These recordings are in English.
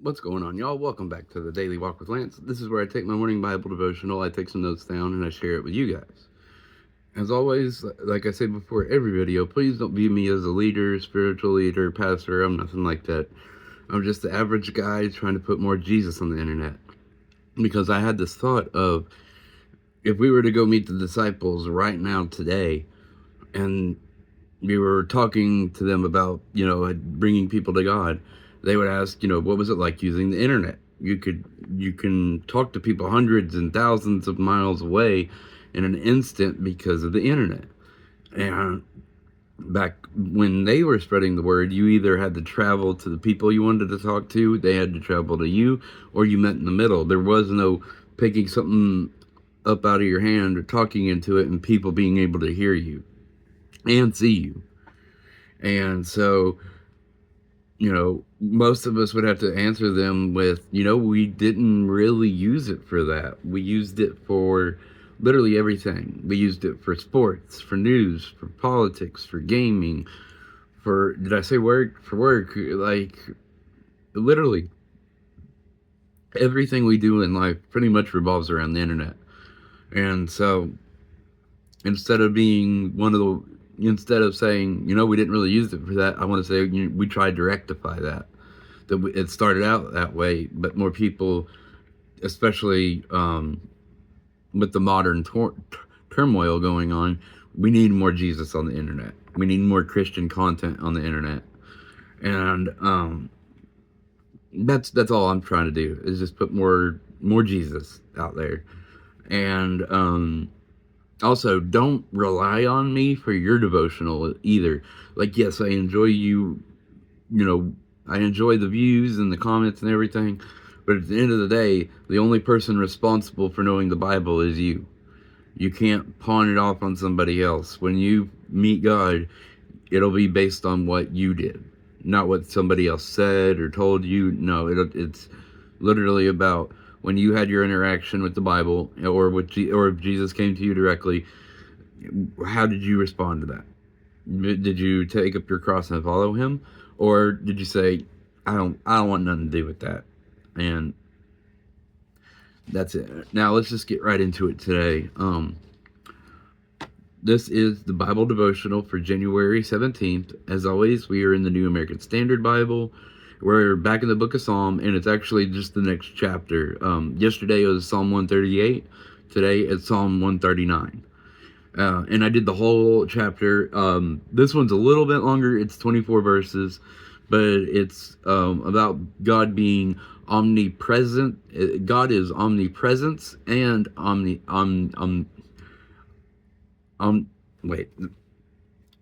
What's going on, y'all? Welcome back to the Daily Walk with Lance. This is where I take my morning Bible devotional, I take some notes down, and I share it with you guys. As always, like I say before every video, please don't view me as a leader, spiritual leader, pastor. I'm nothing like that. I'm just the average guy trying to put more Jesus on the internet. Because I had this thought of, if we were to go meet the disciples right now today, and we were talking to them about, bringing people to God, they would ask, what was it like using the internet? You can talk to people hundreds and thousands of miles away in an instant because of the internet. And back when they were spreading the word, you either had to travel to the people you wanted to talk to, they had to travel to you, or you met in the middle. There was no picking something up out of your hand or talking into it and people being able to hear you and see you. And so, most of us would have to answer them with, we didn't really use it for that. We used it for literally everything. We used it for sports, for news, for politics, for gaming, for, did I say work? For work. Like, literally everything we do in life pretty much revolves around the internet. And so, instead of being instead of saying, we didn't really use it for that, I want to say we tried to rectify that. That it started out that way, but more people, especially with the modern turmoil going on, we need more Jesus on the internet. We need more Christian content on the internet, and that's all I'm trying to do, is just put more Jesus out there. And also, don't rely on me for your devotional either. Like, yes, I enjoy I enjoy the views and the comments and everything, but at the end of the day, the only person responsible for knowing the Bible is you. You can't pawn it off on somebody else. When you meet God, it'll be based on what you did, not what somebody else said or told you. No, it's literally about when you had your interaction with the Bible, or or if Jesus came to you directly. How did you respond to that? Did you take up your cross and follow him, or did you say, I don't want nothing to do with that? And that's it. Now let's just get right into it today. This is the Bible devotional for January 17th. As always, we are in the New American Standard Bible. We're back in the book of Psalm, and it's actually just the next chapter. Yesterday it was Psalm 138. Today it's Psalm 139. And I did the whole chapter. This one's a little bit longer. It's 24 verses, but it's about God being omnipresent. God is omnipresence and wait.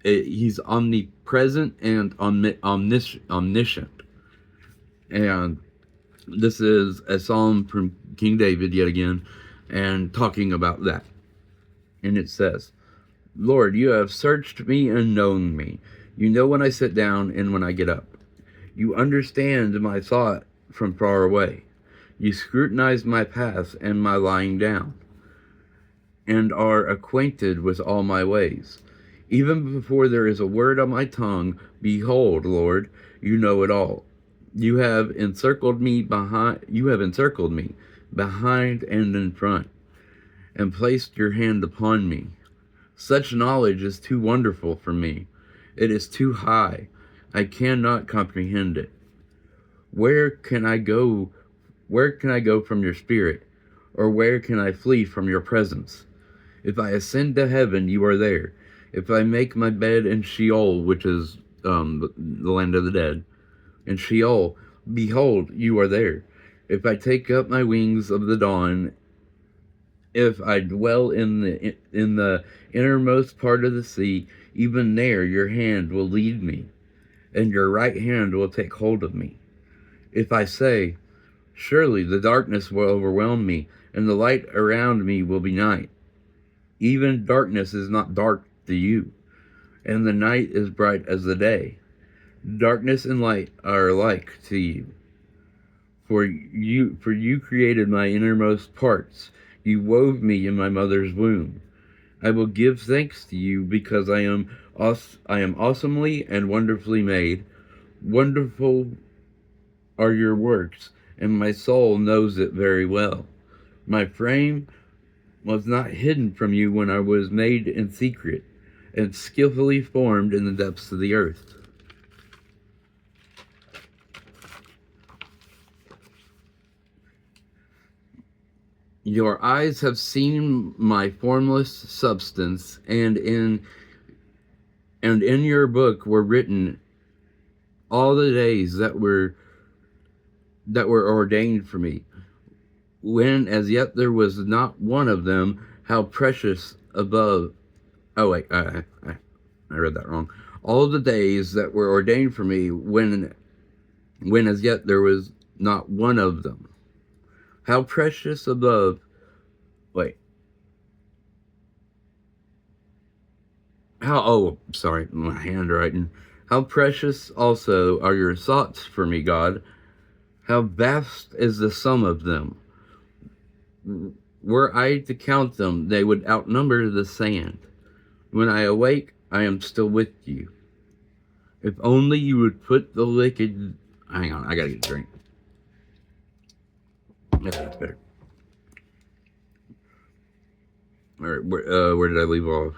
He's omnipresent and omniscient. And this is a psalm from King David yet again, and talking about that. And it says, Lord, you have searched me and known me. You know when I sit down and when I get up. You understand my thought from far away. You scrutinize my path and my lying down, and are acquainted with all my ways. Even before there is a word on my tongue, behold, Lord, you know it all. You have encircled me behind and in front, and placed your hand upon me. Such knowledge is too wonderful for me. It is too high. I cannot comprehend it. Where can I go? Where can I go from your spirit? Or where can I flee from your presence? If I ascend to heaven, you are there. If I make my bed in Sheol, which is the land of the dead, in Sheol, behold, you are there. If I take up my wings of the dawn, if I dwell in the innermost part of the sea, even there your hand will lead me, and your right hand will take hold of me. If I say, surely the darkness will overwhelm me, and the light around me will be night, even darkness is not dark to you, and the night is bright as the day. Darkness and light are alike to you. For you created my innermost parts. You wove me in my mother's womb. I will give thanks to you because I am awesomely and wonderfully made. Wonderful are your works, and my soul knows it very well. My frame was not hidden from you when I was made in secret and skillfully formed in the depths of the earth. Your eyes have seen my formless substance, and in your book were written all the days that were ordained for me, when as yet there was not one of them. How precious above. Oh wait, I read that wrong. All the days that were ordained for me, when as yet there was not one of them. How precious above. Wait. Sorry, my handwriting. How precious also are your thoughts for me, God. How vast is the sum of them. Were I to count them, they would outnumber the sand. When I awake, I am still with you. If only you would put the wicked. Hang on, I gotta get a drink. That's better. Alright, where did I leave off?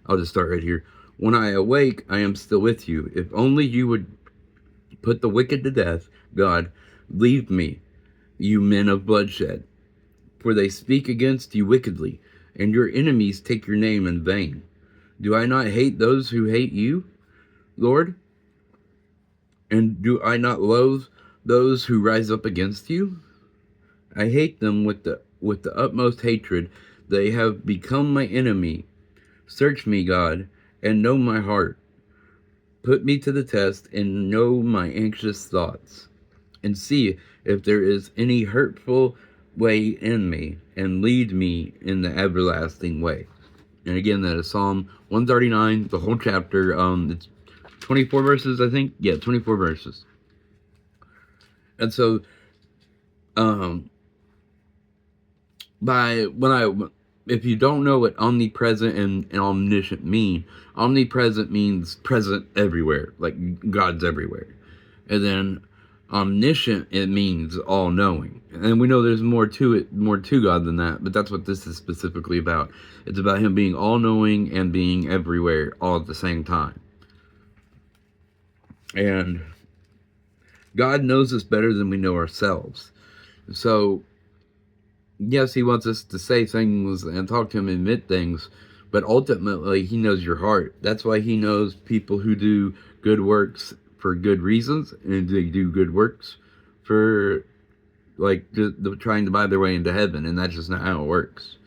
I'll just start right here. When I awake, I am still with you. If only you would put the wicked to death, God, leave me, you men of bloodshed. For they speak against you wickedly, and your enemies take your name in vain. Do I not hate those who hate you, Lord? And do I not loathe those who rise up against you? I hate them with the utmost hatred. They have become my enemy. Search me, God, and know my heart. Put me to the test and know my anxious thoughts, and see if there is any hurtful way in me, and lead me in the everlasting way. And again, that is Psalm 139, the whole chapter. It's 24 verses, I think. Yeah, 24 verses. And so, if you don't know what omnipresent and omniscient mean, omnipresent means present everywhere, like God's everywhere. And then omniscient, it means all-knowing. And we know there's more to God than that, but that's what this is specifically about. It's about him being all-knowing and being everywhere all at the same time. And God knows us better than we know ourselves. So, yes, he wants us to say things and talk to him and admit things, but ultimately he knows your heart. That's why he knows people who do good works for good reasons, and they do good works for trying to buy their way into heaven, and that's just not how it works.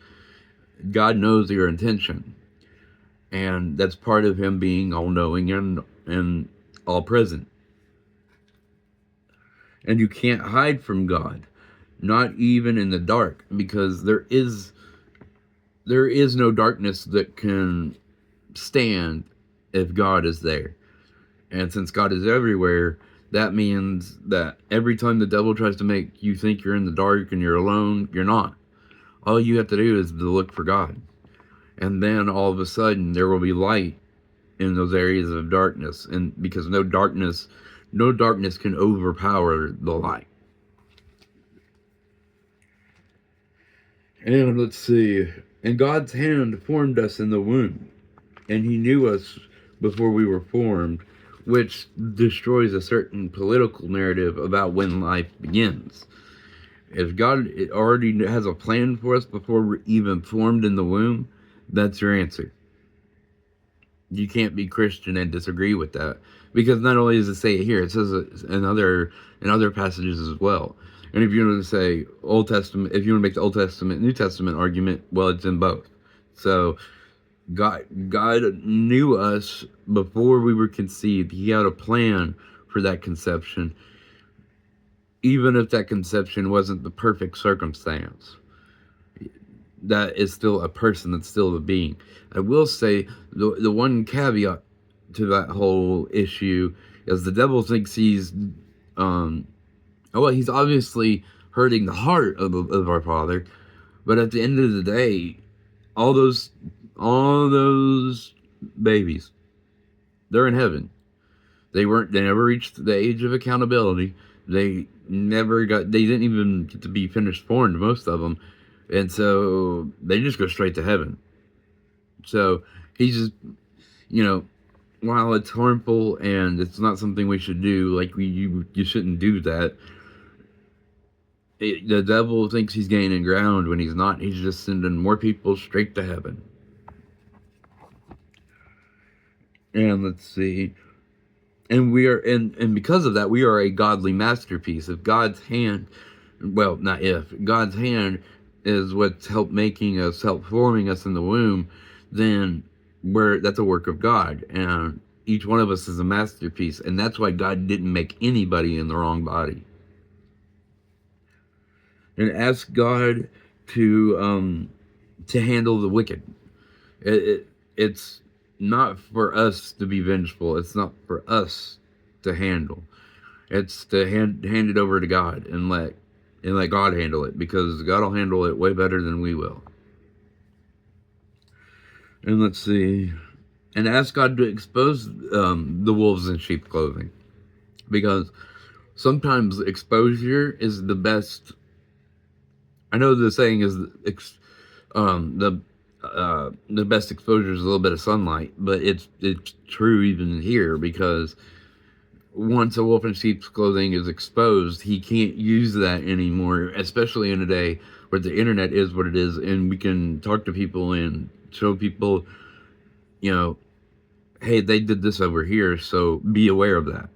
God knows your intention, and that's part of him being all-knowing and all-present. And you can't hide from God, not even in the dark, because there is no darkness that can stand if God is there. And since God is everywhere, that means that every time the devil tries to make you think you're in the dark and you're alone, you're not. All you have to do is to look for God. And then all of a sudden there will be light in those areas of darkness. And because no darkness can overpower the light. And let's see. And God's hand formed us in the womb, and he knew us before we were formed, which destroys a certain political narrative about when life begins. If God already has a plan for us before we're even formed in the womb, that's your answer. You can't be Christian and disagree with that, because not only does it say it here, it says it in other passages as well. And if you want to say Old Testament, if you want to make the Old Testament, New Testament argument, well, it's in both. So God knew us before we were conceived. He had a plan for that conception, even if that conception wasn't the perfect circumstance. That is still a person, that's still a being. I will say the one caveat to that whole issue is the devil thinks he's he's obviously hurting the heart of our Father, but at the end of the day, all those babies, they're in heaven. They never reached the age of accountability. They didn't even get to be finished formed, most of them. And so they just go straight to heaven. So he's just, while it's harmful and it's not something we should do, like you shouldn't do that. The devil thinks he's gaining ground when he's not. He's just sending more people straight to heaven. And let's see. And we are, and because of that, we are a godly masterpiece. If God's hand, well, not if, God's hand is what's helped making us, help forming us in the womb, then that's a work of God. And each one of us is a masterpiece. And that's why God didn't make anybody in the wrong body. And ask God to handle the wicked. It's not for us to be vengeful. It's not for us to handle. It's to hand it over to God and let God handle it, because God will handle it way better than we will. And let's see. And ask God to expose the wolves in sheep's clothing, because sometimes exposure is the best. I know the saying is the best exposure is a little bit of sunlight, but it's true even here, because once a wolf in sheep's clothing is exposed, he can't use that anymore, especially in a day where the internet is what it is, and we can talk to people and show people, hey, they did this over here, so be aware of that.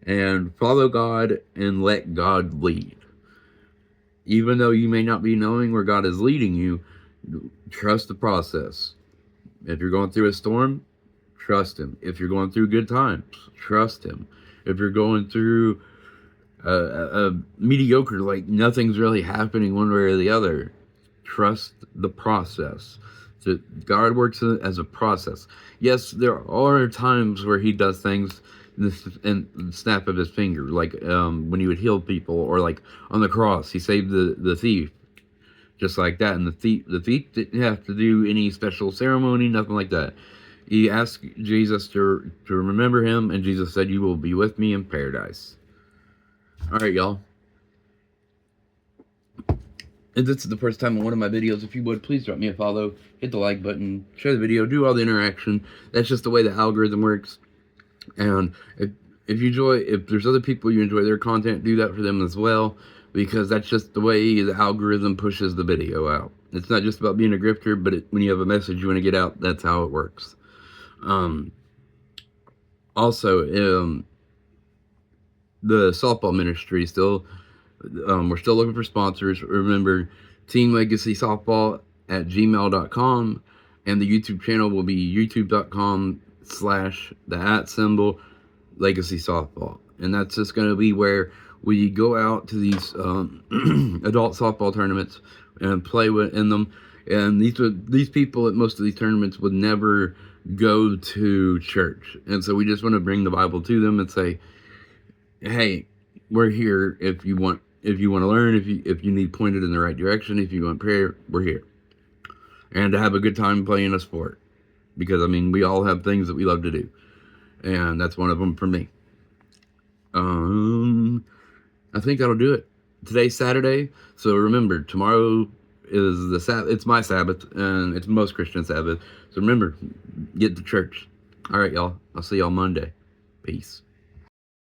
And follow God and let God lead. Even though you may not be knowing where God is leading you, trust the process. If you're going through a storm, trust Him. If you're going through good times, trust Him. If you're going through a mediocre, like nothing's really happening one way or the other, trust the process. So God works as a process. Yes, there are times where He does things in the snap of His finger, like when He would heal people, or like on the cross, He saved the thief, just like that. And the thief didn't have to do any special ceremony, nothing like that. He asked Jesus to remember him, and Jesus said, "You will be with me in paradise." All right, y'all. If this is the first time on one of my videos, if you would, please drop me a follow, hit the like button, share the video, do all the interaction. That's just the way the algorithm works. And if there's other people you enjoy their content, do that for them as well, because that's just the way the algorithm pushes the video out. It's not just about being a grifter, but when you have a message you want to get out, that's how it works. Also, the softball ministry still, we're still looking for sponsors. Remember, teamlegacysoftball@gmail.com, and the YouTube channel will be youtube.com/the Legacy Softball. And that's just going to be where we go out to these adult softball tournaments and play in them. And these people at most of these tournaments would never go to church. And so we just want to bring the Bible to them and say, hey, we're here if you want to learn, if you need pointed in the right direction, if you want prayer, we're here. And to have a good time playing a sport. Because, we all have things that we love to do. And that's one of them for me. I think that'll do it. Today's Saturday, so remember, tomorrow is the Sabbath. It's my Sabbath, and it's most Christian Sabbath. So remember, get to church. All right, y'all. I'll see y'all Monday. Peace.